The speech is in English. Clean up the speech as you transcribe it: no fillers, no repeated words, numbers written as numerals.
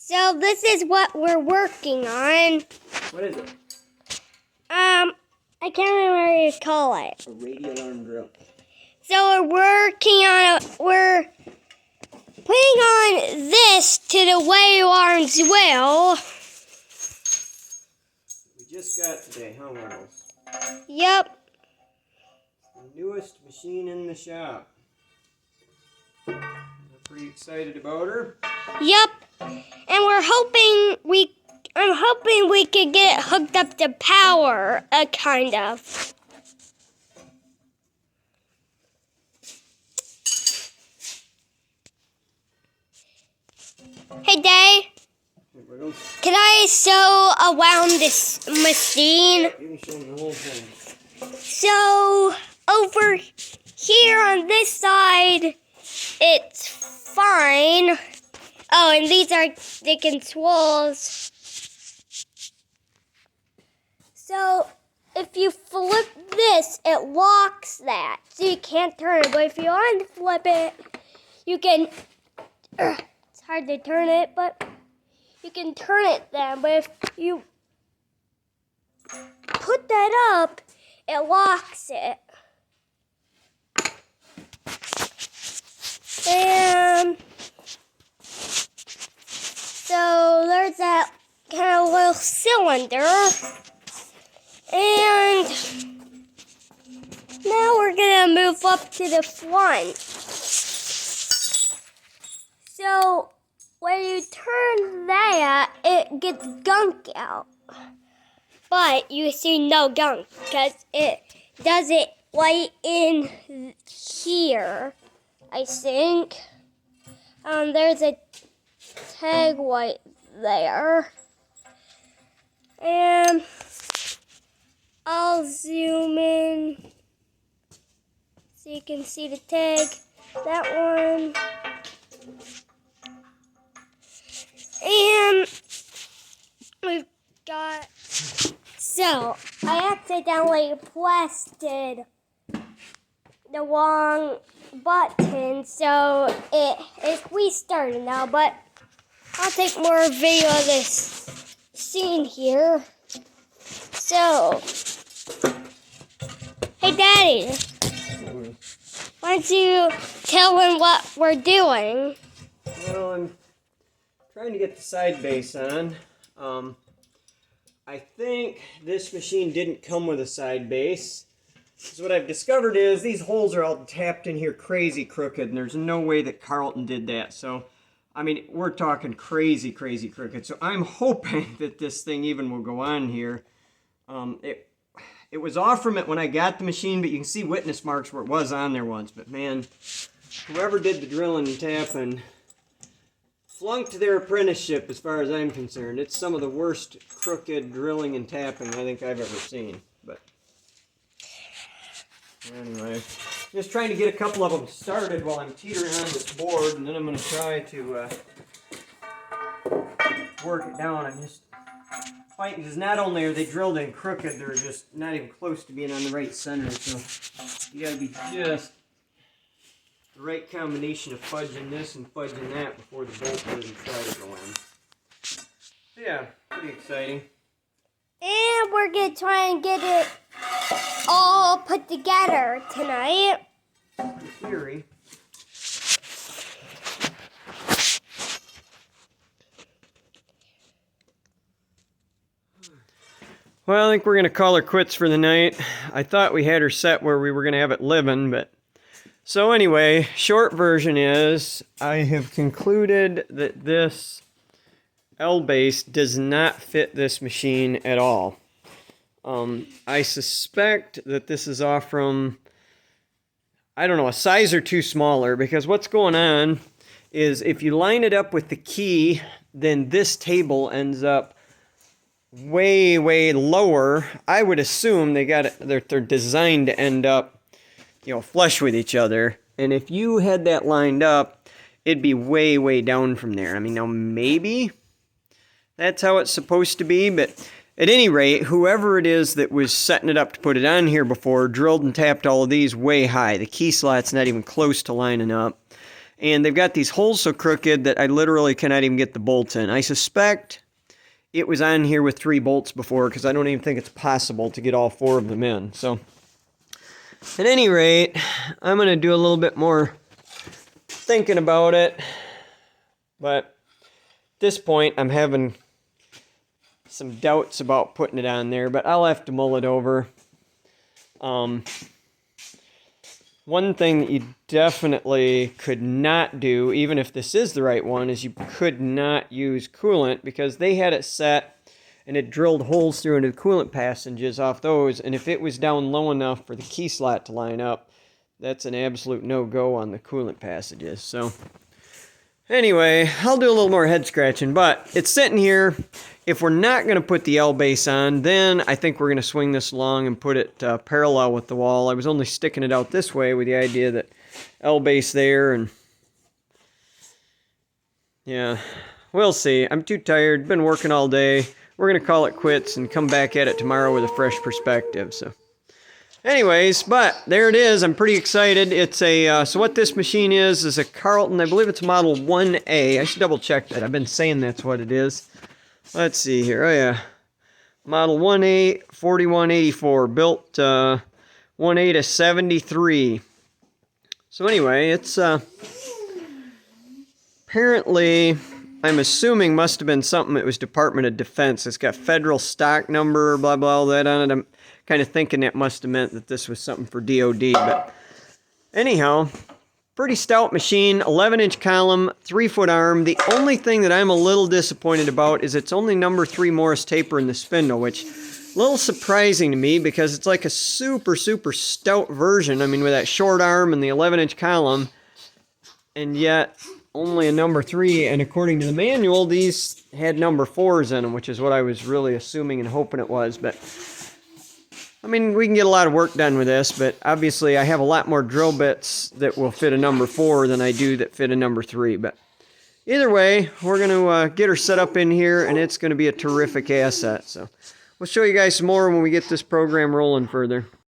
So this is what we're working on. What is it? I can't remember what you call it. A radial arm drill. So we're putting on this to the radial arms wheel. We just got today, huh, Waddles? Yep. The newest machine in the shop. We're pretty excited about her. Yep. And I'm hoping we could get it hooked up to power, kind of. Hey, Dad. Can I sew around this machine? You can show them the whole thing. So, over here on this side, it's fine. Oh, and these are the controls. So, if you flip this, it locks that. So you can't turn it. But if you unflip it, you can... it's hard to turn it, but you can turn it then. But if you put that up, it locks it. And... so there's that kind of little cylinder. And now we're going to move up to the front. So when you turn that, it gets gunk out. But you see no gunk because it does it right in here, I think. There's a tag right there. And I'll zoom in so you can see the tag. That one. And we've got... so, I accidentally pressed the wrong button, so it's restarted now, but I'll take more video of this scene here. So, hey Daddy, why don't you tell him what we're doing? Well, I'm trying to get the side base on. I think this machine didn't come with a side base. So what I've discovered is these holes are all tapped in here crazy crooked, and there's no way that Carlton did that. So, I mean, we're talking crazy crooked. So I'm hoping that this thing even will go on here. It was off from it when I got the machine, but you can see witness marks where it was on there once. But man, whoever did the drilling and tapping flunked their apprenticeship as far as I'm concerned. It's some of the worst crooked drilling and tapping I think I've ever seen. But anyway, just trying to get a couple of them started while I'm teetering on this board, and then I'm going to try to work it down. I'm just fighting because not only are they drilled in crooked, they're just not even close to being on the right center. So you got to be just the right combination of fudging this and fudging that before the bolt doesn't try to go in. So yeah, pretty exciting. And we're going to try and get it all put together tonight. In theory. Well, I think we're going to call her quits for the night. I thought we had her set where we were going to have it living, but... so anyway, short version is, I have concluded that this L-base does not fit this machine at all. I suspect that this is off from, I don't know, a size or two smaller, because what's going on is if you line it up with the key, then this table ends up way lower. I would assume they're designed to end up, you know, flush with each other. And if you had that lined up, it'd be way down from there. I mean, now maybe that's how it's supposed to be, but at any rate, whoever it is that was setting it up to put it on here before drilled and tapped all of these way high. The key slot's not even close to lining up. And they've got these holes so crooked that I literally cannot even get the bolts in. I suspect it was on here with 3 bolts before, because I don't even think it's possible to get all 4 of them in. So, at any rate, I'm going to do a little bit more thinking about it. But at this point, I'm having some doubts about putting it on there, but I'll have to mull it over. One thing that you definitely could not do, even if this is the right one, is you could not use coolant, because they had it set and it drilled holes through into the coolant passages off those, and if it was down low enough for the key slot to line up, that's an absolute no-go on the coolant passages. So anyway, I'll do a little more head scratching, but it's sitting here. If we're not going to put the L base on, then I think we're going to swing this along and put it parallel with the wall. I was only sticking it out this way with the idea that L base there, and yeah, we'll see. I'm too tired. Been working all day. We're going to call it quits and come back at it tomorrow with a fresh perspective. So anyways, but there it is. I'm pretty excited. It's a, so what this machine is a Carlton. I believe it's model 1A. I should double check that. I've been saying that's what it is. Let's see here. Oh, yeah. Model 1A 4184. Built 1A to 73. So anyway, it's apparently, I'm assuming, must have been something that was Department of Defense. It's got federal stock number, blah, blah, all that on it. I'm kind of thinking that must have meant that this was something for DOD. But anyhow, pretty stout machine, 11-inch column, 3-foot arm. The only thing that I'm a little disappointed about is it's only number 3 Morris taper in the spindle, which is a little surprising to me, because it's like a super, super stout version. I mean, with that short arm and the 11-inch column, and yet only a number 3. And according to the manual, these had number 4s in them, which is what I was really assuming and hoping it was. But I mean, we can get a lot of work done with this, but obviously I have a lot more drill bits that will fit a number 4 than I do that fit a number 3. But either way, we're going to get her set up in here, and it's going to be a terrific asset. So we'll show you guys some more when we get this program rolling further.